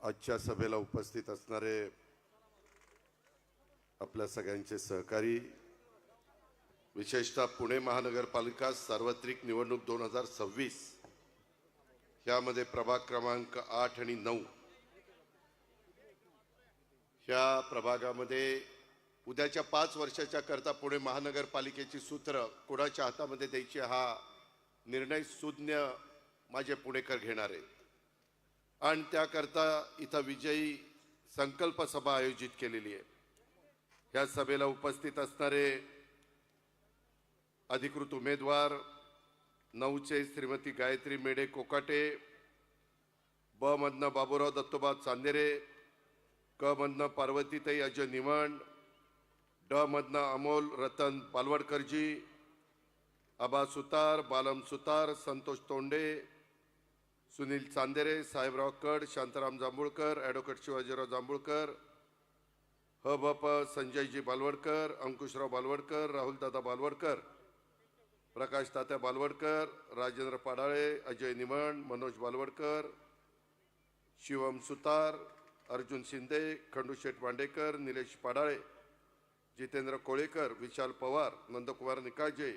आजच्या सभेला उपस्थित असणारे आपल्या सगळ्यांचे सहकारी, विशेषतः पुणे महानगरपालिका सार्वत्रिक निवडणूक 2026 यामध्ये प्रभाग क्रमांक 8 आणि 9 ह्या प्रभागामध्ये उद्याच्या 5 वर्षाच्या करता पुणे महानगरपालिकेची सूत्र कोणाच्या हातामध्ये द्यायची हा निर्णय सुज्ञ माझे पुणेकर घेणार आहेत आणि त्याकरता इथं विजयी संकल्प सभा आयोजित केलेली आहे। या सभेला उपस्थित असणारे अधिकृत उमेदवार 9चे श्रीमती गायत्री मेढे कोकाटे, ब मधनं बाबूराव दत्तोबा चांदेरे, क मधनं पार्वतीताई अजय निवण, ड मधनं अमोल रतन पालवडकरजी, आबा सुतार, बालम सुतार, संतोष तोंडे, सुनील चांदेरे, साहेबराव कड, शांताराम जांभूळकर, ॲडव्होकेट शिवाजीराव जांभूळकर, ह भ प संजयजी बालवडकर, अंकुशराव बालवडकर, राहुलदादा बालवडकर, प्रकाश तात्या बालवडकर, राजेंद्र पाडाळे, अजय निमण, मनोज बालवडकर, शिवम सुतार, अर्जुन शिंदे, खंडूशेठ मांडेकर, निलेश पाडाळे, जितेंद्र कोळेकर, विशाल पवार, नंदकुमार निकाजे,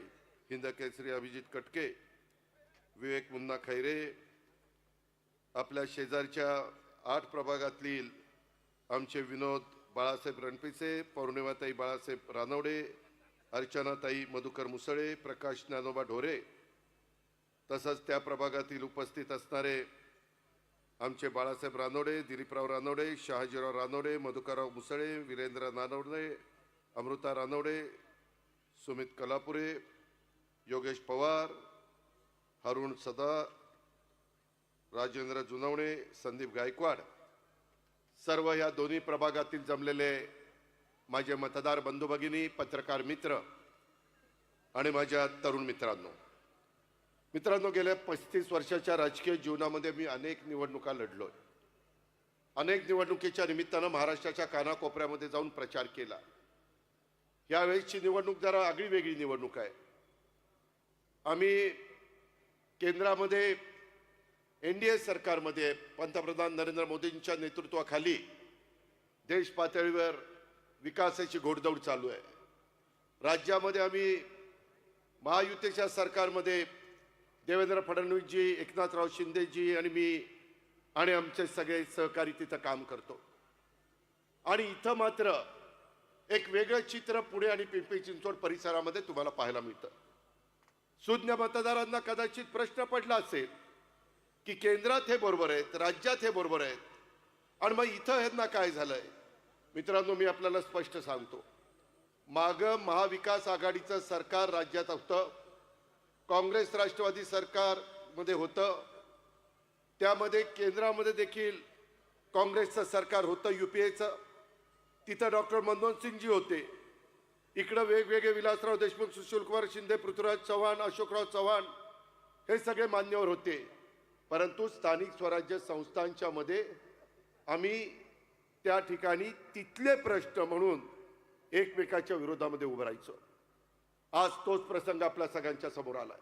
हिंदकेसरी अभिजित कटके, विवेक मुन्ना खैरे, आपल्या शेजारच्या 8 प्रभागातील आमचे विनोद बाळासाहेब रणपिसे, पौर्णिमाताई बाळासाहेब रानवडे, अर्चनाताई मधुकर मुसळे, प्रकाश ज्ञानोबा ढोरे, तसंच त्या प्रभागातील उपस्थित असणारे आमचे बाळासाहेब रानवडे, दिलीपराव रानवडे, शहाजीराव रानवडे, मधुकरराव मुसळे, वीरेंद्र रानवडे, अमृता रानवडे, सुमित कलापुरे, योगेश पवार, हरुण सदा, राजेंद्र जुनवणे, संदीप गायकवाड, सर्व या दोन्ही प्रभागातील जमलेले माझे मतदार बंधू भगिनी, पत्रकार मित्र आणि माझ्या तरुण मित्रांनो, गेल्या 35 वर्षाच्या राजकीय जीवनामध्ये मी अनेक निवडणुका लढलोय। अनेक निवडणुकीच्या निमित्तानं महाराष्ट्राच्या कानाकोपऱ्यामध्ये जाऊन प्रचार केला। यावेळेची निवडणूक जरा आगळीवेगळी निवडणूक आहे। आम्ही केंद्रामध्ये एनडीए सरकारमध्ये पंतप्रधान नरेंद्र मोदींच्या नेतृत्वाखाली देश पातळीवर विकासाची घोडदौड चालू आहे। राज्यामध्ये आम्ही महायुतीच्या सरकारमध्ये देवेंद्र फडणवीसजी, एकनाथराव शिंदेजी आणि मी आणि आमचे सगळे सहकारी तिथं काम करतो। आणि इथं मात्र एक वेगळं चित्र पुणे आणि पिंपरी चिंचवड परिसरामध्ये तुम्हाला पाहायला मिळतं। सुज्ञ मतदारांना कदाचित प्रश्न पडला असेल की केंद्रात हे बरोबर आहेत, राज्यात हे बरोबर आहेत, आणि मग इथं ह्यांना काय झालंय। मित्रांनो, मी आपल्याला स्पष्ट सांगतो, मागं महाविकास आघाडीचं सरकार राज्यात होतं, काँग्रेस राष्ट्रवादी सरकारमध्ये होतं, त्यामध्ये केंद्रामध्ये देखील काँग्रेसचं सरकार होतं युपीएचं, तिथं डॉक्टर मनमोहन सिंगजी होते, इकडं वेगवेगळे विलासराव देशमुख, सुशीलकुमार शिंदे, पृथ्वीराज चव्हाण, अशोकराव चव्हाण हे सगळे मान्यवर होते। परंतु स्थानिक स्वराज्य संस्थांच्या मध्ये आम्ही त्या ठिकाणी तिथले प्रश्न म्हणून एकमेकाच्या विरोधामध्ये उभं राहायचो। आज तोच प्रसंग आपल्या सगळ्यांच्या समोर आलाय।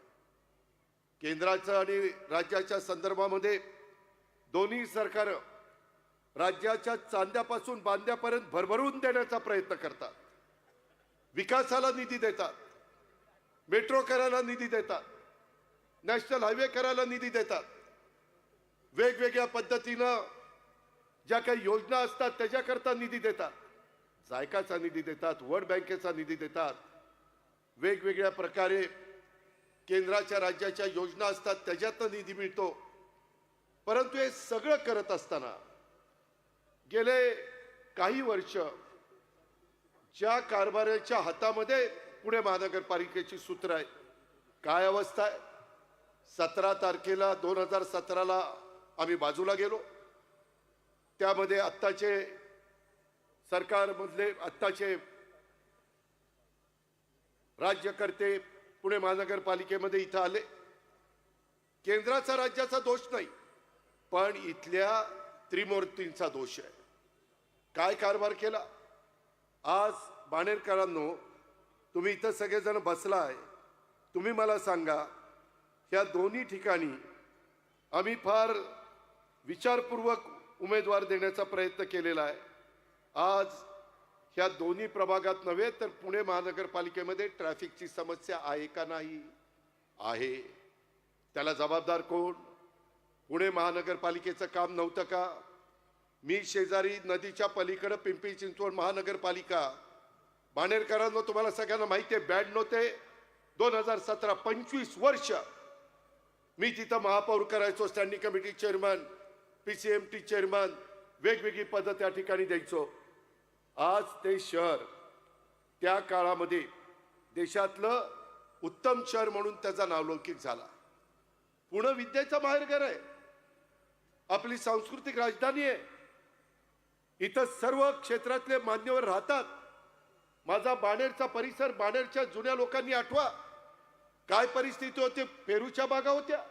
केंद्राचं आणि राज्याच्या संदर्भामध्ये दोन्ही सरकार राज्याच्या चांद्यापासून बांद्यापर्यंत भरभरून देण्याचा प्रयत्न करतात। विकासाला निधी देतात, मेट्रो करायला निधी देतात, नॅशनल हायवे करायला निधी देतात, वेगवेगळ्या पद्धतीनं ज्या काही योजना असतात त्याच्याकरता निधी देतात, जायकाचा निधी देतात, वर्ल्ड बँकेचा निधी देतात, वेगवेगळ्या प्रकारे केंद्राच्या राज्याच्या योजना असतात त्याच्यातनं निधी मिळतो। परंतु हे सगळं करत असताना गेले काही वर्ष ज्या कारभाराच्या हातामध्ये पुणे महानगरपालिकेची सूत्र आहे, काय अवस्था आहे। 17 तारखेला 2017ला आम्ही बाजूला गेलो, त्यामध्ये आत्ताचे सरकारमधले आत्ताचे राज्यकर्ते पुणे महानगरपालिकेमध्ये इथं आले। केंद्राचा राज्याचा दोष नाही, पण इथल्या त्रिमूर्तींचा दोष आहे। काय कारभार केला। आज बाणेरकरांनो, तुम्ही इथं सगळेजण बसलाय, तुम्ही मला सांगा, ह्या दोन्ही ठिकाणी आम्ही फार विचारपूर्वक उमेदवार देण्याचा प्रयत्न केलेला आहे. आज ह्या दोन्ही प्रभागात नव्हे तर पुणे महानगरपालिकेमध्ये ट्रॅफिकची समस्या आहे का नाही? आहे. त्याला जबाबदार कोण? पुणे महानगरपालिकेचं काम नव्हतं का? मी शेजारी नदीच्या पलीकडे पिंपरी चिंचवड महानगरपालिका, बाणेरकरांना तुम्हाला सगळ्यांना माहिती आहे, 92 ते 2017 25 वर्ष मी तिथं महापौर करायचो, standing committee chairman, PCMT chairman, वेगवेगळी पदं त्या ठिकाणी द्यायचो. आज ते शहर त्या काळामध्ये देशातलं उत्तम शहर म्हणून त्याचा नावलौकिक झाला. पुणे विद्येचं माहेरघर आहे, आपली सांस्कृतिक राजधानी आहे. इथं सर्व क्षेत्रातले मान्यवर राहतात. माझा बाणेरचा परिसर, बाणेरच्या जुन्या लोकांनी आठवा काय परिस्थिती होती. पेरूच्या बागा होत्या,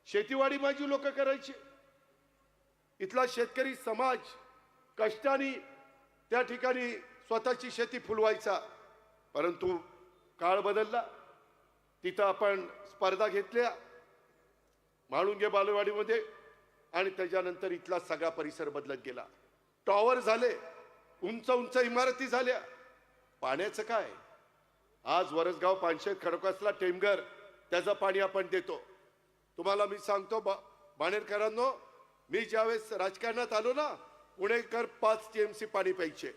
शेतीवाडी माझी लोक करायची. इथला शेतकरी समाज कष्टाने त्या ठिकाणी स्वतःची शेती फुलवायचा. परंतु काळ बदलला. तिथं आपण स्पर्धा घेतल्या म्हाळुंगे बालेवाडीमध्ये आणि त्याच्यानंतर इथला सगळा परिसर बदलत गेला. टॉवर झाले, उंच उंच इमारती झाल्या. पाण्याचं काय? आज वरसगाव, पानशेत, खडकवासला, टेमघर त्याचं पाणी आपण देतो. तुम्हाला मी सांगतो बाणेरकरांनो, मी ज्यावेळेस राजकारणात आलो ना, पुणेकर 5 TMC पाणी प्यायचे.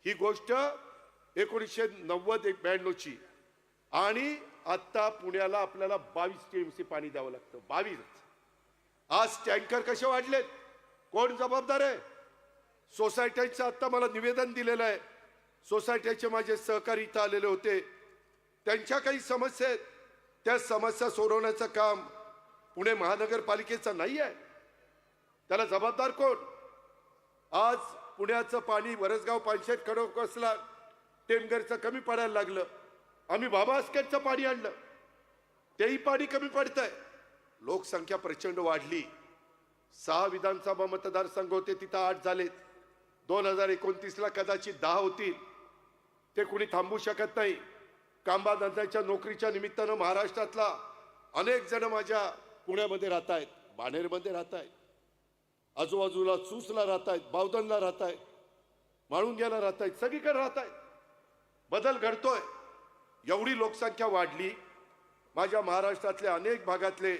ही गोष्ट 1990-92 ची. आणि आता पुण्याला आपल्याला 22 TMC पाणी द्यावं लागतं. 22. आज टँकर कसे वाढलेत? कोण जबाबदार आहे? सोसायट्यांचं आता मला निवेदन दिलेलं आहे. सोसायटीचे माझे सहकारी इथं आलेले होते. त्यांच्या काही समस्या आहेत, त्या समस्या सोडवण्याचं काम पुणे महानगरपालिकेचं नाही आहे. त्याला जबाबदार कोण? आज पुण्याचं पाणी वरसगाव, पानशेत, खडकवासला, टेमघरचं कमी पडायला लागलं. आम्ही भामास्केटचं पाणी आणलं, तेही पाणी कमी पडतंय. लोकसंख्या प्रचंड वाढली. 6 विधानसभा मतदारसंघ होते, तिथं 8 झालेत. 2029ला कदाचित 10 होतील. ते कुणी थांबू शकत नाही. कांबा धंद्याच्या नोकरीच्या निमित्तानं महाराष्ट्रातला अनेक जण माझ्या पुण्यामध्ये राहत आहेत, बाणेरमध्ये राहत आहेत, आजूबाजूला चूसला राहत आहेत, बावधनला राहत आहेत, म्हाळुंग्याला राहत आहेत, सगळीकडे राहत आहेत. बदल घडतोय. एवढी लोकसंख्या वाढली. माझ्या महाराष्ट्रातल्या अनेक भागातले,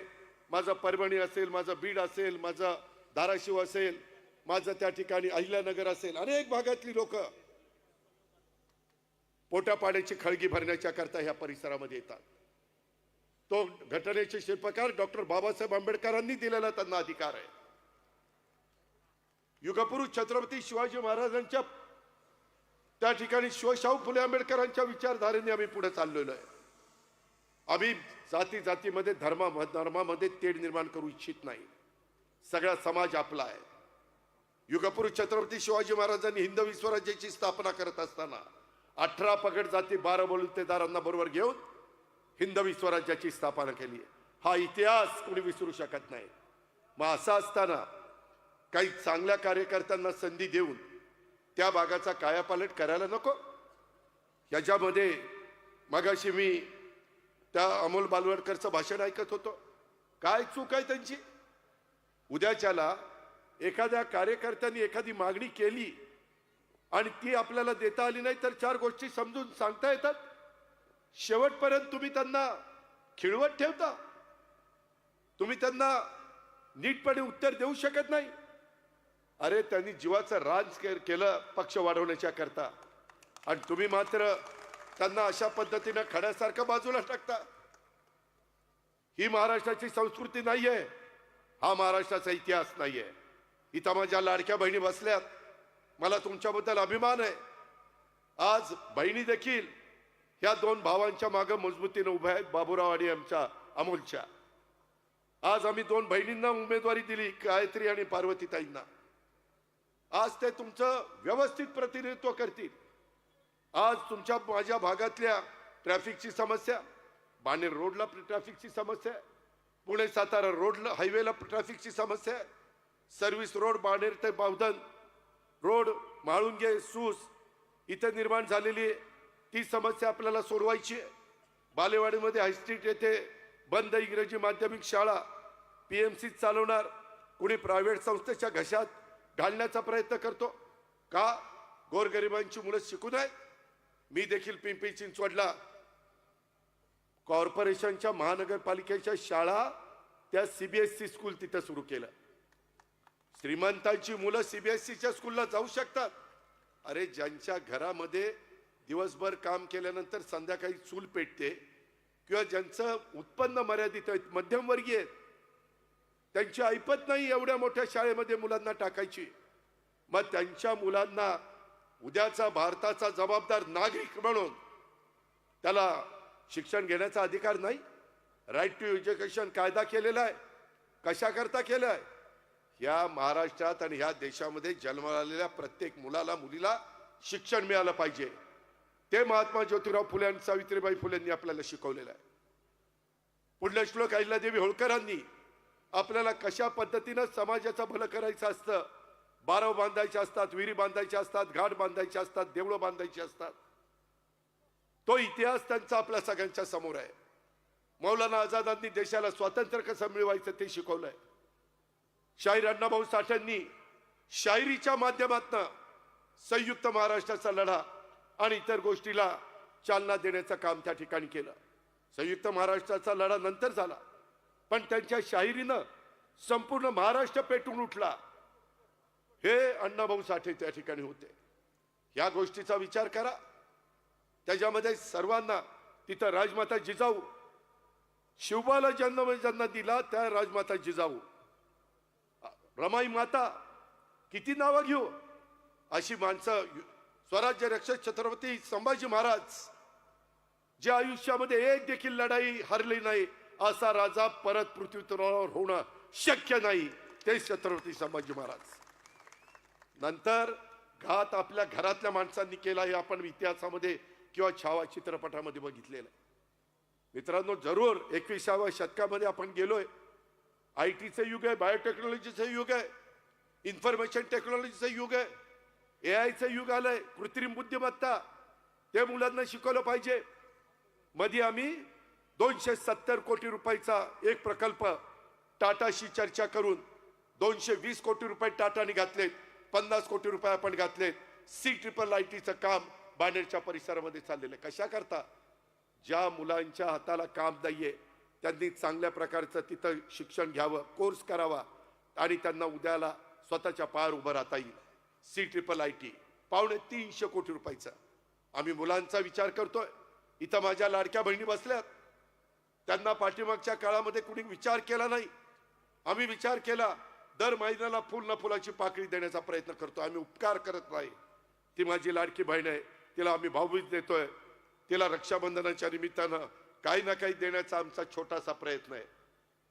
माझं परभणी असेल, माझं बीड असेल, माझं धाराशिव असेल, माझं त्या ठिकाणी अहिल्यानगर असेल, अनेक भागातली लोक पोटापाण्याची खळगी भरण्याच्या करता ह्या परिसरामध्ये येतात. तो घटनेचे शिल्पकार डॉक्टर बाबासाहेब आंबेडकरांनी दिलेला त्यांना अधिकार आहे. युगपुरुष छत्रपती शिवाजी महाराजांच्या त्या ठिकाणी शिवशाहू फुले आंबेडकरांच्या विचारधारेने आम्ही पुढे चाललेलो आहे. आम्ही जाती जातीमध्ये धर्मामध्ये तेढ निर्माण करू इच्छित नाही. सगळा समाज आपला आहे. युगपुरुष छत्रपती शिवाजी महाराजांनी हिंदवी स्वराज्याची स्थापना करत असताना 18 पगड जाती 12 बलुतेदारांना बरोबर घेऊन हिंदवी स्वराज्याची स्थापना केली. हा इतिहास कोणी विसरू शकत नाही. मग असं असताना काही चांगल्या कार्यकर्त्यांना संधी देऊन त्या भागाचा कायापालट करायला नको. याच्यामध्ये मगाशी मी त्या अमोल बालवडकरचं भाषण ऐकत होतो. काय चूक आहे त्यांची? उद्याच्याला एखाद्या कार्यकर्त्यांनी एखादी मागणी केली आणि ती आपल्याला देता आली नाही तर 4 गोष्टी समजून सांगता येतात. शेवटपर्यंत तुम्ही त्यांना खिळवत ठेवता. तुम्ही त्यांना नीटपणे उत्तर देऊ शकत नाही. अरे, त्यांनी जीवाचं राज केलं पक्ष वाढवण्याच्या करता आणि तुम्ही मात्र त्यांना अशा पद्धतीने खड्यासारखं बाजूला टाकता. ही महाराष्ट्राची संस्कृती नाहीये. हा महाराष्ट्राचा इतिहास नाहीये. इथं माझ्या लाडक्या बहिणी बसल्यात. मला तुमच्याबद्दल अभिमान आहे. आज बहिणी देखील ह्या 2 भावांच्या मागे मजबूतीने उभ्या आहेत, बाबूराव आणि आमच्या अमोलच्या. आज आम्ही 2 बहिणींना उमेदवारी दिली, गायत्री आणि पार्वतीताईंना. आज ते तुमचं व्यवस्थित प्रतिनिधित्व करतील. आज तुमच्या माझ्या भागातल्या ट्रॅफिकची समस्या, बाणेर रोडला ट्रॅफिकची समस्या, पुणे सातारा रोडला हायवेला ट्रॅफिकची समस्या, सर्व्हिस रोड बाणेर ते बावधन रोड, म्हाळुंगे, सूस इथे निर्माण झालेली आहे. ती समस्या आपल्याला सोडवायची आहे. बालेवाडीमध्ये हायस्ट्रीट येथे बंद इंग्रजी माध्यमिक शाळा PMC चालवणार. कुणी प्रायव्हेट संस्थेच्या घशात घालण्याचा प्रयत्न करतो का? गोरगरिबांची मुलं शिकू नये. मी देखील पिंपरी चिंचवडला कॉर्पोरेशनच्या महानगरपालिकेच्या शाळा त्या सीबीएसई स्कूल तिथे सुरू केलं. श्रीमंतांची मुलं सीबीएसईच्या स्कूलला जाऊ शकतात. अरे ज्यांच्या घरामध्ये दिवसभर काम केल्यानंतर संध्याकाळी चूल पेटते किंवा ज्यांचं उत्पन्न मर्यादित आहे, मध्यमवर्गीय आहेत, त्यांची ऐपत नाही एवढ्या मोठ्या शाळेमध्ये मुलांना टाकायची. मग त्यांच्या मुलांना उद्याचा भारताचा जबाबदार नागरिक म्हणून त्याला शिक्षण घेण्याचा अधिकार नाही? राईट टू एज्युकेशन कायदा केलेला आहे. कशा करता केला आहे? या महाराष्ट्रात आणि ह्या देशामध्ये जन्माला आलेल्या प्रत्येक मुलाला मुलीला शिक्षण मिळालं पाहिजे. ते महात्मा ज्योतिराव फुले आणि सावित्रीबाई फुलेंनी आपल्याला शिकवलेलं आहे. पुण्यश्लोक अहिल्यादेवी होळकरांनी आपल्याला कशा पद्धतीनं समाजाचं भलं करायचं असतं, बारव बांधायचे असतात, विहिरी बांधायच्या असतात, घाट बांधायचे असतात, देवळं बांधायची असतात, तो इतिहास त्यांचा आपल्या सगळ्यांच्या समोर आहे. मौलाना आझादांनी देशाला स्वातंत्र्य कसं मिळवायचं ते शिकवलंय. शाहीर अण्णाभाऊ साठेंनी शायरीच्या माध्यमातून संयुक्त महाराष्ट्राचा लढा आणि इतर गोष्टीला चालना देण्याचं काम त्या ठिकाणी केलं. संयुक्त महाराष्ट्राचा लढा नंतर झाला, पण त्यांच्या शाहिरीनं संपूर्ण महाराष्ट्र पेटून उठला. हे अण्णाभाऊ साठे त्या ठिकाणी होते. या गोष्टीचा विचार करा. त्याच्यामध्ये सर्वांना तिथं राजमाता जिजाऊ, शिवबाला जन्म दिला त्या राजमाता जिजाऊ, रमाई माता, किती नावं घेऊ, अशी माणसं, स्वराज्य रक्षक छत्रपती संभाजी महाराज, जे आयुष्यामध्ये एक देखील लढाई हरली नाही असा राजा परत पृथ्वीतलावर होणं शक्य नाही, ते छत्रपती संभाजी महाराज. नंतर घात आपल्या घरातल्या माणसांनी केला, हे आपण इतिहासामध्ये किंवा छावा चित्रपटामध्ये बघितलेलं आहे. मित्रांनो, जरूर 21व्या शतकामध्ये आपण गेलोय. आयटीचं युग आहे, बायोटेक्नॉलॉजीचं युग आहे, इन्फॉर्मेशन टेक्नॉलॉजीचं युग आहे, एआयचं युग आलंय, कृत्रिम बुद्धिमत्ता, ते मुलांना शिकवलं पाहिजे. मध्ये आम्ही 270 कोटी रुपयाचा एक प्रकल्प टाटाशी चर्चा करून 220 कोटी रुपये टाटाने घातलेत, 50 कोटी रुपये आपण घातलेत. CIITचं काम बाणेरच्या परिसरामध्ये चाललेलं आहे. कशा करता? ज्या मुलांच्या हाताला काम नाहीये त्यांनी चांगल्या प्रकारचं तिथं शिक्षण घ्यावं, कोर्स करावा आणि त्यांना उद्याला स्वतःच्या पायावर उभं राहता येईल. CIIT 350 कोटी रुपयाचा आम्ही मुलांचा विचार करतोय. इथं माझ्या लाडक्या बहिणी बसल्यात, त्यांना पाठीमागच्या काळामध्ये कुणी विचार केला नाही. आम्ही विचार केला. दर महिन्याला फुल ना फुलाची पाकळी देण्याचा प्रयत्न करतो. आम्ही उपकार करत नाही. ती माझी लाडकी बहीण आहे, तिला आम्ही भाऊबीज देतोय, तिला रक्षाबंधनाच्या निमित्तानं काही ना काही देण्याचा आमचा छोटासा प्रयत्न आहे.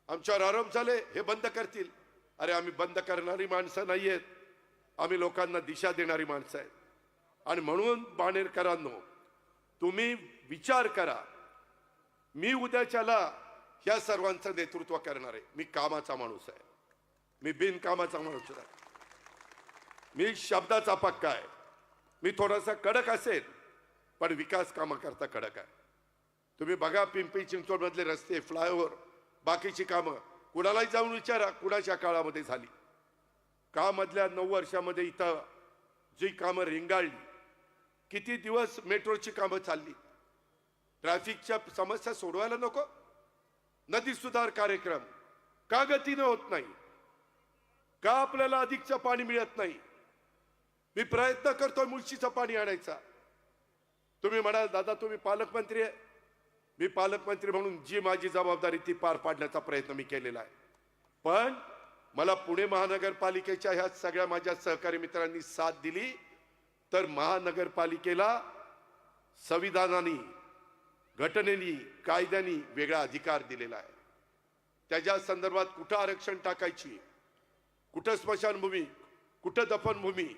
आमच्यावर आरोप झाले हे बंद करतील. अरे आम्ही बंद करणारी माणसं नाही आहेत, आम्ही लोकांना दिशा देणारी माणसं आहेत. आणि म्हणून बाणेरकरांनो, तुम्ही विचार करा. मी उद्याच्याला ह्या सर्वांचं नेतृत्व करणार आहे. मी कामाचा माणूस आहे, मी बिनकामाचा माणूस आहे, मी शब्दाचा पक्का आहे. मी थोडासा कडक असेल पण विकास कामाकरता कडक आहे. तुम्ही बघा पिंपरी चिंचवड मधले रस्ते, फ्लायओव्हर, बाकीची कामं कुणालाही जाऊन विचारा कुणाच्या काळामध्ये झाली का. मधल्या 9 वर्षामध्ये इथं जी कामं रेंगाळली, किती दिवस मेट्रोची कामं चालली, ट्रॅफिकच्या समस्या सोडवायला नको. नदी सुधार कार्यक्रम का गतीनं होत नाही? का आपल्याला अधिकचं पाणी मिळत नाही? मी प्रयत्न करतोय मुळशीचं पाणी आणायचा. तुम्ही म्हणाल दादा तुम्ही पालकमंत्री आहे. मी पालकमंत्री म्हणून जी माझी जबाबदारी ती पार पाडण्याचा प्रयत्न मी केलेला आहे. पण मला पुणे महानगरपालिकेच्या ह्या सगळ्या माझ्या सहकारी मित्रांनी साथ दिली तर महानगरपालिकेला संविधानाने, घटनेने, कायद्याने वेगळा अधिकार दिलेला आहे. त्याच्या संदर्भात कुठं आरक्षण टाकायची, कुठं स्मशानभूमी, कुठं दफनभूमी,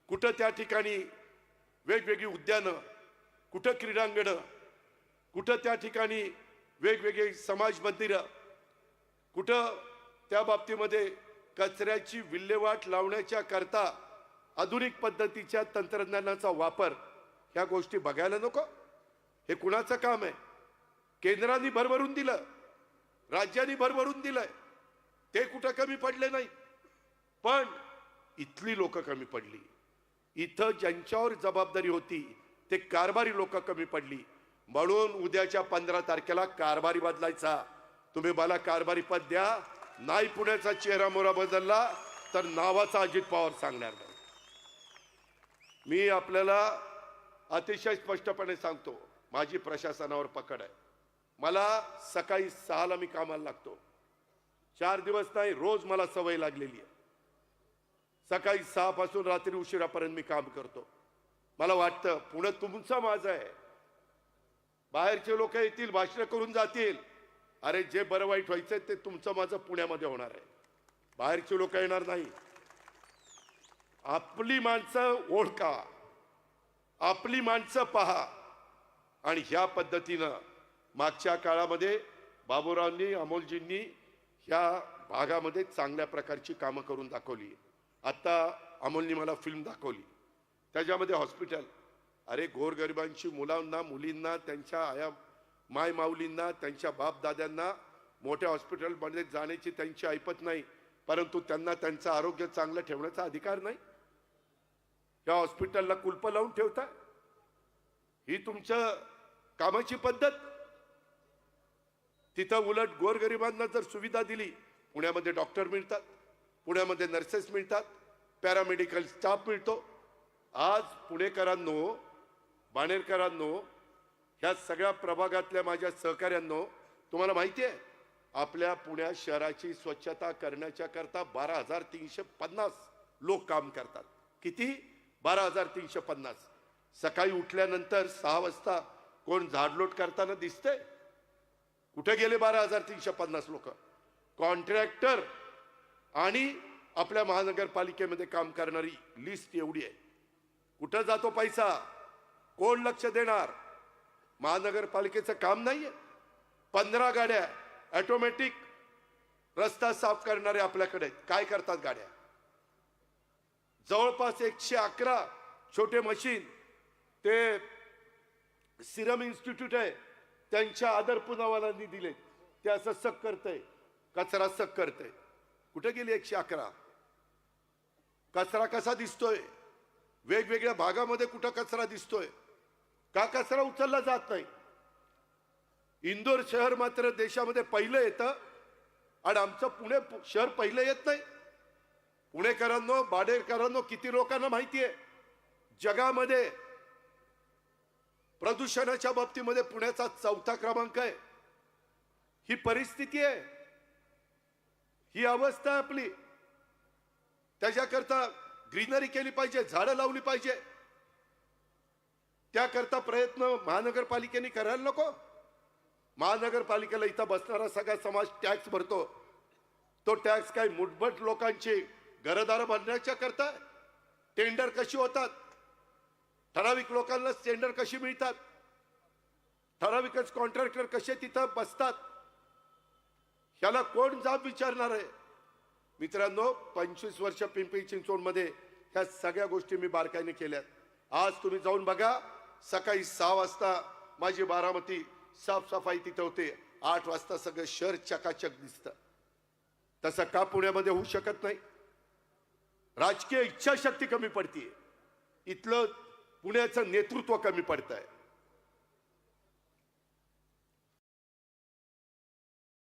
कुठं त्या ठिकाणी वेगवेगळी उद्यानं, कुठं क्रीडांगणं, कुठं त्या ठिकाणी वेगवेगळी समाज मंदिरं, कुठं त्या बाबतीमध्ये कचऱ्याची विल्हेवाट लावण्याच्या करता आधुनिक पद्धतीच्या तंत्रज्ञानाचा वापर, ह्या गोष्टी बघायला नको? हे कुणाचं काम आहे? केंद्राने भरभरून दिलं, राज्यांनी भरभरून दिलंय, ते कुठं कमी पडले नाही. पण इथली लोक कमी पडली. इथं ज्यांच्यावर जबाबदारी होती ते कारभारी लोक कमी पडली. म्हणून उद्याच्या 15 तारखेला कारभारी बदलायचा. तुम्ही मला कारभारी पद द्या. नाही पुण्याचा चेहरा मोहरा बदलला तर नावाचा अजित पवार सांगणार नाही. मी आपल्याला अतिशय स्पष्टपणे सांगतो, माझी प्रशासनावर पकड आहे. मला सकाळी 6ला मी कामाला लागतो. 4 दिवस नाही, रोज मला सवय लागलेली आहे. सकाळी 6 पासून रात्री उशिरापर्यंत मी काम करतो. मला वाटतं पुणे तुमचं माझं आहे. बाहेरचे लोक येतील, भाषण करून जातील. अरे जे बरं वाईट व्हायचंय ते तुमचं माझं पुण्यामध्ये होणार आहे. बाहेरचे लोक येणार नाही. आपली माणसं ओळखा, आपली माणसं पहा. आणि ह्या पद्धतीनं मागच्या काळामध्ये बाबूरावांनी, अमोलजींनी ह्या भागामध्ये चांगल्या प्रकारची कामं करून दाखवली. आता अमोलनी मला फिल्म दाखवली, त्याच्यामध्ये हॉस्पिटल. अरे गोरगरिबांची मुलांना, मुलींना, त्यांच्या आया माय माऊलींना, त्यांच्या बाप दाद्यांना मोठ्या हॉस्पिटलमध्ये जाण्याची त्यांची ऐपत नाही, परंतु त्यांना त्यांचं आरोग्य चांगलं ठेवण्याचा अधिकार नाही. या हॉस्पिटलला कुलप लावून ठेवता. ही तुमच्या कामाची पद्धत. तिथं उलट गोरगरिबांना जर सुविधा दिली, पुण्यामध्ये डॉक्टर मिळतात, पुण्यामध्ये नर्सेस मिळतात, पॅरामेडिकल स्टाफ मिळतो. आज पुणेकरांनो, बाणेरकरांनो, ह्या सगळ्या प्रभागातल्या माझ्या सहकाऱ्यांनो, तुम्हाला माहिती आहे आपल्या पुण्या शहराची स्वच्छता करण्याच्या करता 12,350 लोक काम करतात. किती? 12,350. सकाळी उठल्यानंतर 6 वाजता कोण झाडलोट करताना दिसतंय? कुठे गेले 12,350 लोक? कॉन्ट्रॅक्टर आणि आपल्या महानगरपालिकेमध्ये काम करणारी लिस्ट एवढी आहे. कुठं जातो पैसा? कोण लक्ष देणार? महानगरपालिकेचं काम नाहीये. 15 गाड्या ऑटोमॅटिक रस्ता साफ करणारे आपल्याकडे काय करतात गाड्या? जवळपास 111 छोटे मशीन ते सिरम इन्स्टिट्यूट आहे त्यांच्या आदर पुनावालांनी दिले. ते असं सक करतंय, कचरा सक करतंय. कुठे गेली 111? कचरा कसा दिसतोय? वेगवेगळ्या भागामध्ये कुठं कचरा दिसतोय? का कचरा उचलला जात नाही? इंदोर शहर मात्र देशामध्ये पहिलं येतं आणि आमचं पुणे शहर पहिलं येत नाही. पुणेकरांनो, बाणेरकरांनो, किती लोकांना माहिती आहे जगामध्ये प्रदूषणाच्या बाबतीमध्ये पुण्याचा 4था क्रमांक आहे. ही परिस्थिती आहे, ही अवस्था आहे आपली. त्याच्याकरता ग्रीनरी केली पाहिजे, झाडं लावली पाहिजे. त्याकरता प्रयत्न महानगरपालिकेने करायला नको. महानगरपालिकेला इथं बसणारा सगळा समाज टॅक्स भरतो. तो टॅक्स काही मुठभट लोकांची घरदार बांधण्याच्या करता. टेंडर कशी होतात? ठराविक लोकांना टेंडर कशी मिळतात? ठराविकच कॉन्ट्रॅक्टर कसे तिथं बसतात? ह्याला कोण जाब विचारणार आहे? मित्रांनो, 25 वर्ष पिंपरी चिंचवडमध्ये ह्या सगळ्या गोष्टी मी बारकाईने केल्यात. आज तुम्ही जाऊन बघा, सकाळी 6 वाजता माझी बारामती साफसफाई तिथे होते. 8 वाजता सगळं शहर चकाचक दिसतं. तसं का पुण्यामध्ये होऊ शकत नाही? राजकीय इच्छाशक्ती कमी पडतीये. इथलं पुण्याचं नेतृत्व कमी पडत आहे.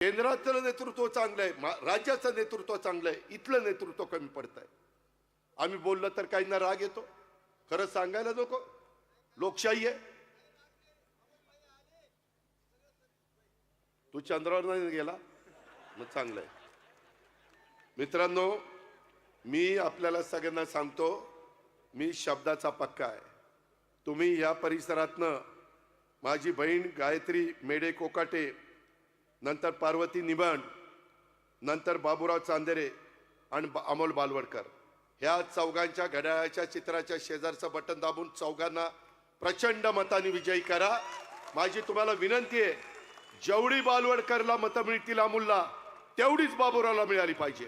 केंद्राचं नेतृत्व चांगलं आहे, राज्याचं नेतृत्व चांगलं आहे, इथलं नेतृत्व कमी पडत आहे. आम्ही बोललं तर काहींना राग येतो. खरं सांगायला नको, लोकशाही आहे. तू चंद्रावर नाही गेला मग चांगलं आहे. मित्रांनो, मी आपल्याला सगळ्यांना सांगतो, मी शब्दाचा पक्का आहे. तुम्ही या परिसरातनं माझी बहीण गायत्री मेडे कोकाटे, नंतर पार्वती निबण, नंतर बाबूराव चांदेरे आणि अमोल बालवडकर, ह्या चौघांच्या घड्याळाच्या चित्राच्या शेजारचं बटन दाबून चौघांना प्रचंड मताने विजयी करा. माझी तुम्हाला विनंती आहे, जेवढी बालवडकरला मतं मिळतील अमोलला, तेवढीच बाबूरावला मिळाली पाहिजे.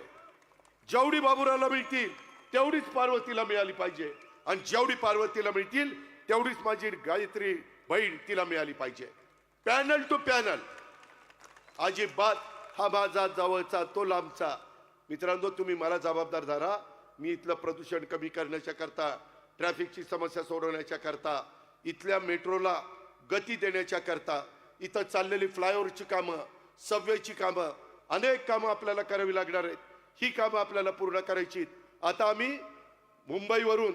जेवढी बाबूरावला मिळतील तेवढीच पार्वतीला मिळाली पाहिजे. आणि जेवढी पार्वतीला मिळतील तेवढीच माझी गायत्री बहीण तिला मिळाली पाहिजे. Panel to panel. अजिबात हा माझा जवळचा तो लांबचा. मित्रांनो, तुम्ही मला जबाबदार धरा. मी इथलं प्रदूषण कमी करण्याच्या करता, ट्रॅफिकची समस्या सोडवण्याच्या करता, इथल्या मेट्रोला गती देण्याच्या करता, इथं चाललेली फ्लायओव्हरची कामं, सबवेची कामं, अनेक कामं आपल्याला करावी लागणार आहेत. ही कामं आपल्याला पूर्ण करायची. आता आम्ही मुंबईवरून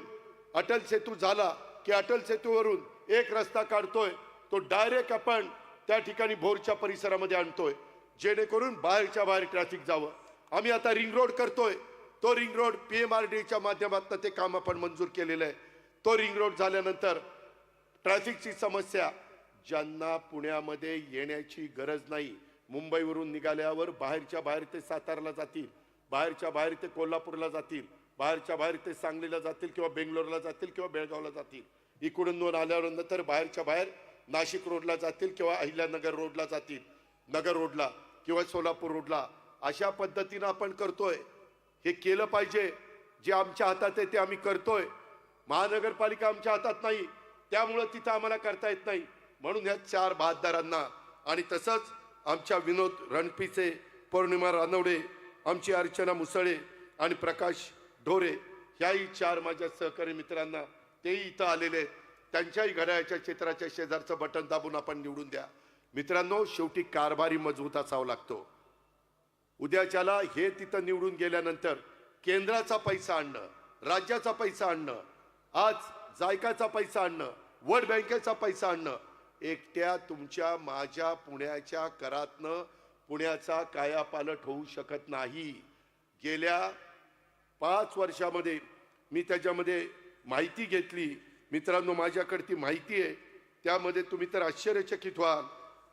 अटल सेतू झाला की अटल सेतूवरून एक रस्ता काढतोय, तो डायरेक्ट आपण त्या ठिकाणी भोरच्या परिसरामध्ये आणतोय, जेणेकरून बाहेरच्या बाहेर ट्रॅफिक जावं. आम्ही आता रिंग रोड करतोय, तो रिंग रोड PMRDच्या माध्यमातून ते काम आपण मंजूर केलेलं आहे. तो रिंग रोड झाल्यानंतर ट्रॅफिकची समस्या, ज्यांना पुण्यामध्ये येण्याची गरज नाही, मुंबईवरून निघाल्यावर बाहेरच्या बाहेर ते सातारला जातील, बाहेरच्या बाहेर ते कोल्हापूरला जातील, बाहेरच्या बाहेर ते सांगलीला जातील किंवा बेंगलोरला जातील किंवा बेळगावला जातील, इकडून दोन आल्यानंतर बाहेरच्या बाहेर नाशिक रोडला जातील किंवा अहिल्यानगर रोडला जातील, नगर रोडला किंवा सोलापूर रोडला. अशा पद्धतीनं आपण करतोय. हे केलं पाहिजे. जे आमच्या हातात आहे ते आम्ही करतोय. महानगरपालिका आमच्या हातात नाही, त्यामुळं तिथं आम्हाला करता येत नाही. म्हणून ह्या 4 बहादरांना आणि तसंच आमच्या विनोद रणपिसे, पौर्णिमा रानवडे, आमची अर्चना मुसळे आणि प्रकाश ढोरे, ह्याही 4 माझ्या सहकारी मित्रांना, तेही इथं आलेले आहेत, त्यांच्याही घड्याळाच्या चित्राच्या शेजारचं बटन दाबून आपण निवडून द्या. मित्रांनो, शेवटी कारभारी मजबूत असावा लागतो. उद्याच्याला हे तिथं निवडून गेल्यानंतर केंद्राचा पैसा आणणं, राज्याचा पैसा आणणं, आज जायकाचा पैसा आणणं, वर्ल्ड बँकेचा पैसा आणणं, एकट्या तुमच्या माझ्या पुण्याच्या करातनं पुण्याचा कायापालट होऊ शकत नाही. गेल्या 5 वर्षामध्ये मी त्याच्यामध्ये माहिती घेतली. मित्रांनो, माझ्याकडे ती माहिती आहे. त्यामध्ये तुम्ही तर आश्चर्यचकित व्हाल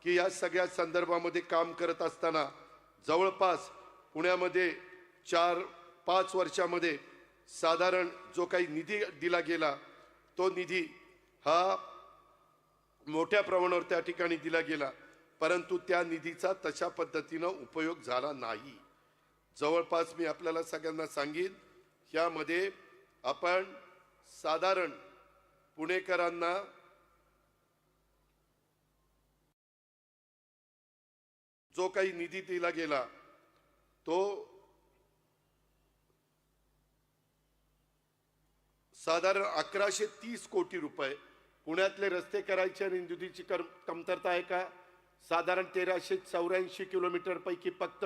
की या सगळ्या संदर्भामध्ये काम करत असताना जवळपास पुण्यामध्ये 4-5 वर्षामध्ये साधारण जो काही निधी दिला गेला, तो निधी हा मोठ्या प्रमाणावर त्या ठिकाणी दिला गेला, परंतु त्या निधीचा तशा पद्धतीनं उपयोग झाला नाही. जवळपास मी आपल्याला सगळ्यांना सांगेन, यामध्ये आपण साधारण पुणेकरांना जो काही निधी दिला गेला तो साधारण 1130 कोटी रुपये. पुण्यातले रस्ते करायचे आणि निधीची कमतरता आहे का? साधारण 1384 किलोमीटर पैकी फक्त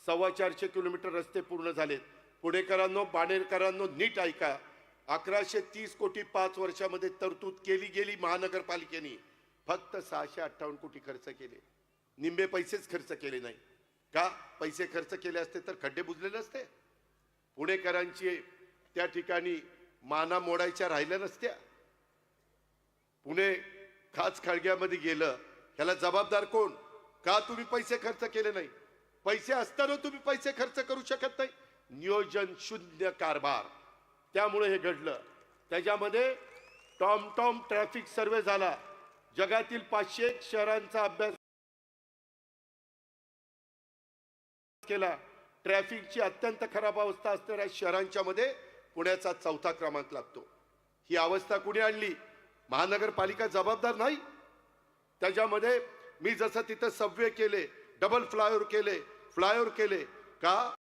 425 किलोमीटर रस्ते पूर्ण झालेत. पुणेकरांनो, बाणेरकरांनो, नीट ऐका. 1130 कोटी 5 वर्षामध्ये तरतूद केली गेली. महानगरपालिकेने फक्त 658 कोटी खर्च केले. निम्मे पैसेच खर्च केले नाही का? पैसे खर्च केले असते तर खड्डे बुजलेले असते, पुणेकरांची त्या ठिकाणी माना मोडायच्या राहिल्या नसत्या. पुणे खाच खळग्यामध्ये गेलं, ह्याला जबाबदार कोण? का तुम्ही पैसे खर्च केले नाही? पैसे असताना तुम्ही पैसे खर्च करू शकत नाही. नियोजन शून्य कारभार, त्यामुळे हे घडलं. त्याच्यामध्ये टॉम ट्रॅफिक सर्वे झाला. जगातील 501 शहरांचा अभ्यास केला. ट्रॅफिकची अत्यंत खराब अवस्था असणाऱ्या शहरांच्या मध्ये पुण्याचा 4था क्रमांक लागतो. ही अवस्था कुणी आणली? महानगरपालिका जबाबदार नाही. त्याच्यामध्ये मी जसं तिथं सबवे केले, डबल फ्लायओव्हर केले का?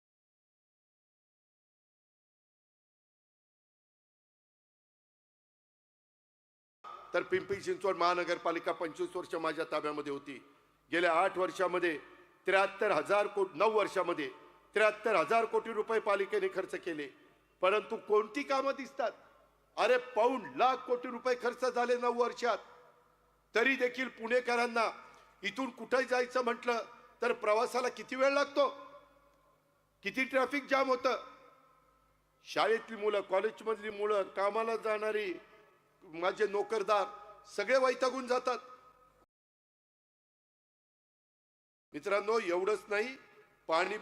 तर पिंपरी चिंचवड महानगरपालिका 25 वर्ष माझ्या ताब्यामध्ये होती. गेल्या 8 वर्षामध्ये 73,000 कोटी, 9 वर्षामध्ये 73,000 कोटी रुपये पालिकेने खर्च केले. परंतु कोणती कामं दिसतात? अरे पाऊण लाख कोटी रुपये खर्च झाले 9 वर्षात. तरी देखील पुणेकरांना इथून कुठे जायचं म्हटलं तर प्रवासाला किती वेळ लागतो, किती ट्रॅफिक जाम होतं. शाळेतली मुलं, कॉलेजमधली मुलं, कामाला जाणारी, माझे नोकरदार सगळे वैतागून जातात. मित्रांनो, एवढंच नाही, पाणी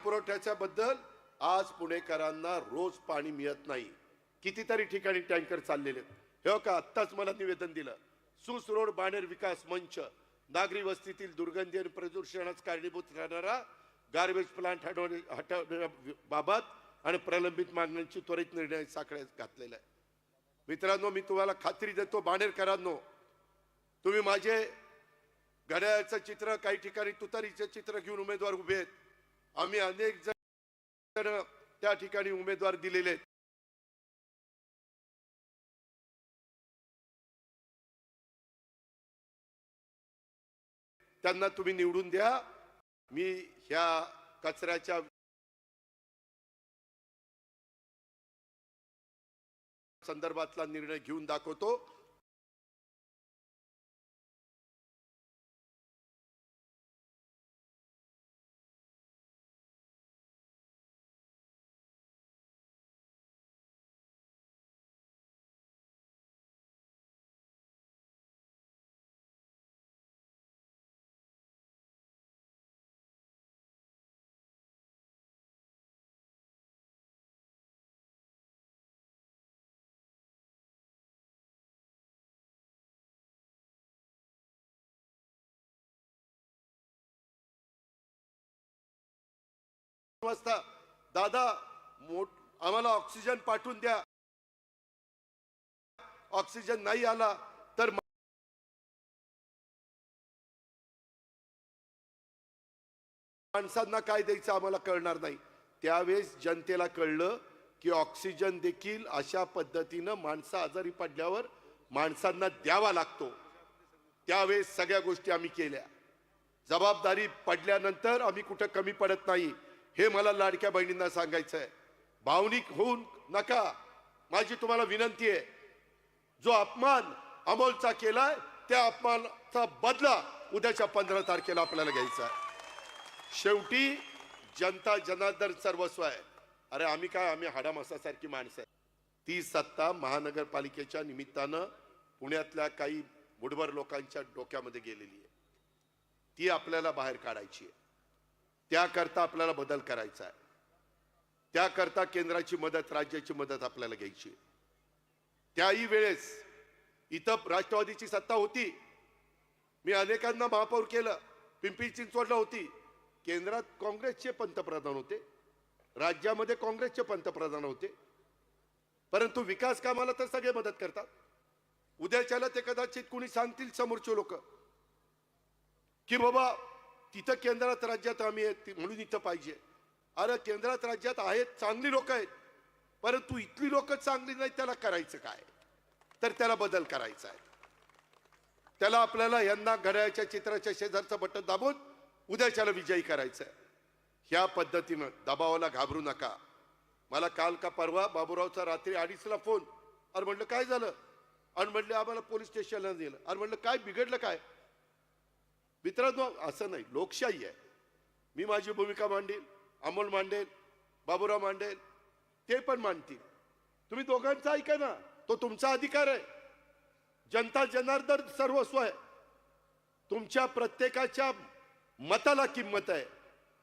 पुरवठ्याच्या बद्दल आज पुणेकरांना रोज पाणी मिळत नाही. कितीतरी ठिकाणी टँकर चाललेले. हे का आत्ताच मला निवेदन दिलं, सुस रोड बाणेर विकास मंच नागरी वस्तीतील दुर्गंधी आणि प्रदूषणास कारणीभूत राहणारा गार्बेज प्लांट हटवण्याबाबत आणि प्रलंबित मागण्यांची त्वरित निर्णय साखळ्यात घातलेला आहे. मित्रांनो, मी तुम्हाला खात्री देतो, बाणेरकरांनो, तुम्ही माझे घड्याळाचं चित्र, काही ठिकाणी तुतारीचं चित्र घेऊन उमेदवार उभे आहेत. आम्ही अनेक त्या ठिकाणी उमेदवार दिलेले आहेत. त्यांना तुम्ही निवडून द्या. मी ह्या कचऱ्याच्या संदर्भातला निर्णय घेऊन दाखवतो. वाजता दादा आम्हाला ऑक्सिजन पाठवून द्या. ऑक्सिजन नाही आला तर माणसांना काय द्यायचं आम्हाला कळणार नाही. त्यावेळेस जनतेला कळलं की ऑक्सिजन देखील अशा पद्धतीनं माणसं आजारी पडल्यावर माणसांना द्यावा लागतो. त्यावेळेस सगळ्या गोष्टी आम्ही केल्या. जबाबदारी पडल्यानंतर आम्ही कुठं कमी पडत नाही हे मला लाडक्या बहिणींना सांगायचं आहे. भावनिक होऊ नका, माझी तुम्हाला विनंती आहे. जो अपमान अमोलचा केलाय त्या अपमानाचा बदला उद्याच्या 15 तारखेला आपल्याला घ्यायचा आहे. शेवटी जनता जनार्दन सर्वस्व आहे. अरे आम्ही हाडामासासारखी माणसं आहे. ती सत्ता महानगरपालिकेच्या निमित्तानं पुण्यातल्या काही मुठभर लोकांच्या डोक्यामध्ये गेलेली आहे. ती आपल्याला बाहेर काढायची आहे. त्याकरता आपल्याला बदल करायचा आहे. त्याकरता केंद्राची मदत, राज्याची मदत आपल्याला घ्यायची आहे. त्याही वेळेस इथं राष्ट्रवादीची सत्ता होती. मी अनेकांना महापौर केलं. पिंपरी चिंचवडला होती. केंद्रात काँग्रेसचे पंतप्रधान होते, राज्यामध्ये काँग्रेसचे पंतप्रधान होते. परंतु विकास कामाला तर सगळे मदत करतात. उद्याच्याला ते कदाचित कुणी सांगतील समोरचे लोक की बाबा तिथं केंद्रात राज्यात आम्ही म्हणून इथं पाहिजे. अरे केंद्रात राज्यात आहेत, चांगली लोक आहेत, परंतु इथली लोक चांगली नाही. त्याला करायचं काय? तर त्याला बदल करायचा आहे. त्याला आपल्याला यांना घड्याळाच्या चित्राच्या शेजारचं बटन दाबून उद्याच्याला विजयी करायचं आहे. ह्या पद्धतीनं दबावाला घाबरू नका. मला काल का परवा बाबूरावचा रात्री 2:30ला फोन. अरे म्हटलं काय झालं? आणि म्हटलं आम्हाला पोलीस स्टेशनला नेलं. अरे म्हटलं काय बिघडलं काय? मित्रांनो असं नाही, लोकशाही आहे. मी माझी भूमिका मांडेल, अमोल मांडेल, बाबूराव मांडेल, ते पण मांडतील. तुम्ही दोघांचं ऐका ना, तो तुमचा अधिकार आहे. जनता जनार्दन सर्वस्व आहे. तुमच्या प्रत्येकाच्या मताला किंमत आहे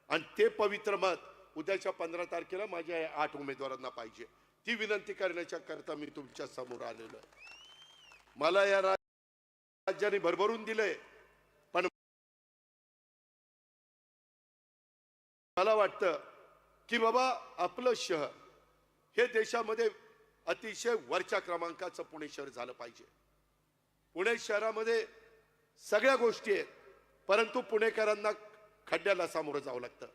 आणि ते पवित्र मत उद्याच्या 15 तारखेला माझ्या 8 उमेदवारांना पाहिजे. ती विनंती करण्याच्या करता मी तुमच्या समोर आलेलो आहे. मला या राज्याने भरभरून दिलंय, पण मला वाटतं की बाबा आपलं शहर हे देशामध्ये अतिशय वरच्या क्रमांकाचं पुणे शहर झालं पाहिजे. पुणे शहरामध्ये सगळ्या गोष्टी आहेत, परंतु पुणेकरांना खड्ड्याला सामोरं जावं लागतं.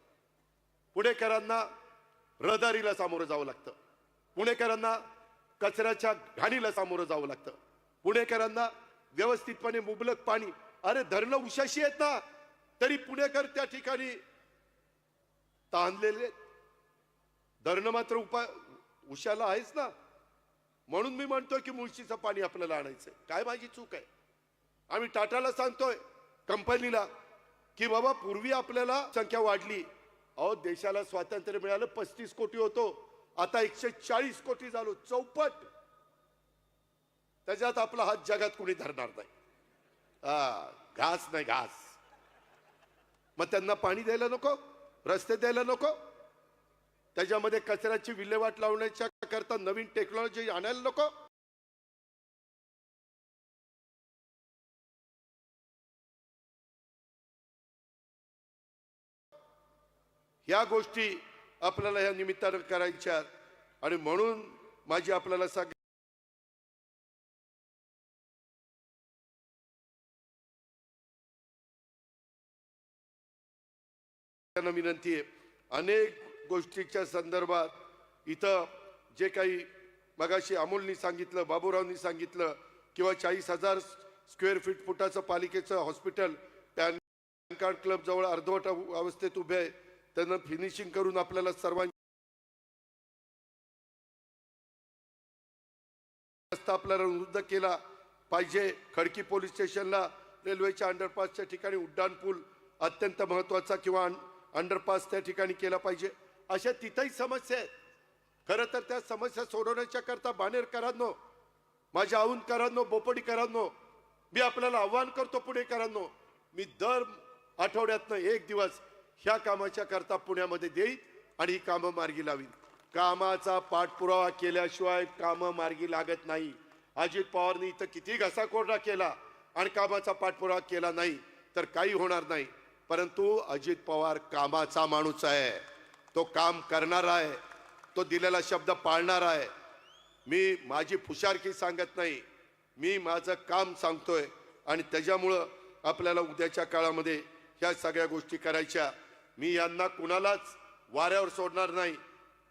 पुणेकरांना रहदारीला सामोरं जावं लागतं. पुणेकरांना कचऱ्याच्या घाणीला सामोरं जावं लागतं. पुणेकरांना व्यवस्थितपणे मुबलक पाणी. अरे धरणं उशाशी आहेत ना, तरी पुणेकर त्या ठिकाणी ताणलेले. धरणं मात्र उशाला आहेच ना. म्हणून मी म्हणतोय की मुळशीचं पाणी आपल्याला आणायचंय. काय माझी चूक आहे? आम्ही टाटाला सांगतोय, कंपनीला, की बाबा पूर्वी आपल्याला संख्या वाढली. अहो देशाला स्वातंत्र्य मिळालं 35 कोटी होतो, आता 140 कोटी झालो, चौपट. त्याच्यात आपला हात जगात कुणी धरणार नाही. घास नाही घास. मग त्यांना पाणी द्यायला नको, रस्ते द्यायला नको, त्याच्यामध्ये कचऱ्याची विल्हेवाट लावण्याच्या करता नवीन टेक्नॉलॉजी आणायला नको. या गोष्टी आपल्याला या निमित्तानं करायच्या. आणि म्हणून माझी आपल्याला विनंती आहे. अनेक गोष्टीच्या संदर्भात इथं जे काही मगाशी अमोलनी सांगितलं, बाबूरावनी सांगितलं, किंवा 40,000 स्क्वेअर फुटाचं पालिकेचं हॉस्पिटल पॅन कार्ड क्लब जवळ अर्धवट अवस्थेत उभे आहे, त्यांना फिनिशिंग करून आपल्याला सर्वांनी रस्ता आपल्याला रुंद केला पाहिजे. खडकी पोलीस स्टेशनला रेल्वेच्या अंडरपासच्या ठिकाणी उड्डाण पूल अत्यंत महत्वाचा किंवा अंडरपास त्या ठिकाणी केला पाहिजे. अशा तिथंही समस्या आहेत. खरं तर त्या समस्या सोडवण्याच्या करता बाणेरकरांनो, माझ्या औंधकरांनो, बोपडीकरांनो, मी आपल्याला आव्हान करतो पुणेकरांनो, मी दर आठवड्यातनं एक दिवस ह्या कामाच्या करता पुण्यामध्ये देईन आणि ही कामं मार्गी लावीन. कामाचा पाठपुरावा केल्याशिवाय कामं मार्गी लागत नाही. अजित पवारनी इथं किती घसाकोरडा केला आणि कामाचा पाठपुरावा केला नाही तर काही होणार नाही. परंतु अजित पवार कामाचा माणूस आहे, तो काम करणार आहे, तो दिलेला शब्द पाळणार आहे. मी माझी फुशारकी सांगत नाही, मी माझं काम सांगतोय आणि त्याच्यामुळं आपल्याला उद्याच्या काळामध्ये ह्या सगळ्या गोष्टी करायच्या. मी यांना कुणालाच वाऱ्यावर सोडणार नाही.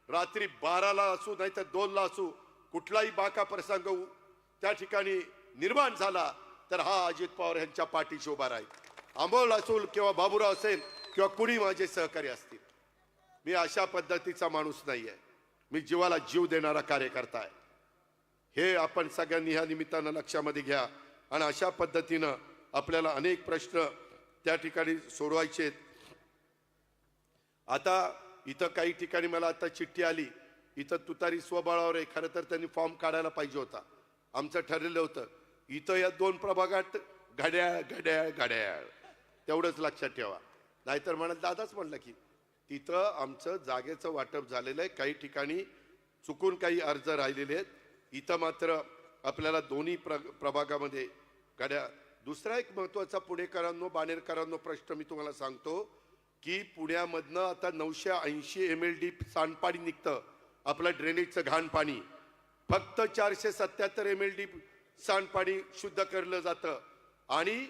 रात्री 12ला असू नाही तर 2ला असू, कुठलाही बाका प्रसंग त्या ठिकाणी निर्माण झाला तर हा अजित पवार यांच्या पाठीशी उभा राहील. अमोल असेल किंवा बाबूराव असेल किंवा कुणी माझे सहकारी असतील. मी अशा पद्धतीचा माणूस नाही आहे. मी जीवाला जीव देणारा कार्यकर्ता आहे. हे आपण सगळ्यांनी ह्या निमित्तानं लक्षामध्ये घ्या. आणि अशा पद्धतीनं आपल्याला अनेक प्रश्न त्या ठिकाणी सोडवायचे. आता इथं काही ठिकाणी मला आता चिठ्ठी आली, इथं तुतारी स्वबळावर आहे. खरं तर त्यांनी फॉर्म काढायला पाहिजे होता. आमचं ठरलेलं होतं इथं या 2 प्रभागात घड्याळ घड्याळ घड्याळ तेवढंच लक्षात ठेवा. नाहीतर म्हणत दादाच म्हणलं की तिथं आमचं जागेचं वाटप झालेलं आहे. काही ठिकाणी चुकून काही अर्ज राहिलेले आहेत. इथं मात्र आपल्याला दोन्ही प्रभागामध्ये घड्याळ. दुसरा एक महत्वाचा पुणेकरांनो, बाणेरकरांनो प्रश्न मी तुम्हाला सांगतो की पुण्यामधनं आता 980 MLD सांडपाणी निघतं. आपलं ड्रेनेजचं घाण पाणी. फक्त 477 MLD सांडपाणी शुद्ध करलं जातं आणि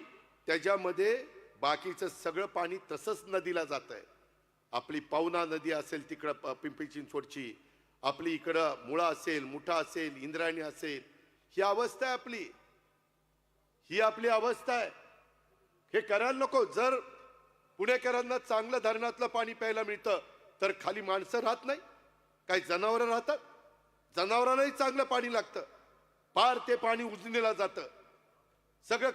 त्याच्यामध्ये बाकीचं सगळं पाणी तसंच नदीला जातंय. आपली पवना नदी असेल तिकडं पिंपरी चिंचवडची, आपली इकडं मुळा असेल, मुठा असेल, इंद्रायणी असेल, ही अवस्था आहे आपली. ही आपली अवस्था आहे. हे करायला नको. जर पुणेकरांना चांगलं धरणातलं पाणी प्यायला मिळतं तर खाली माणसं राहत नाही, काही जनावरं राहतात. जनावरांनाही चांगलं पाणी लागतं. पार ते पाणी उजनीला जातं. सगळं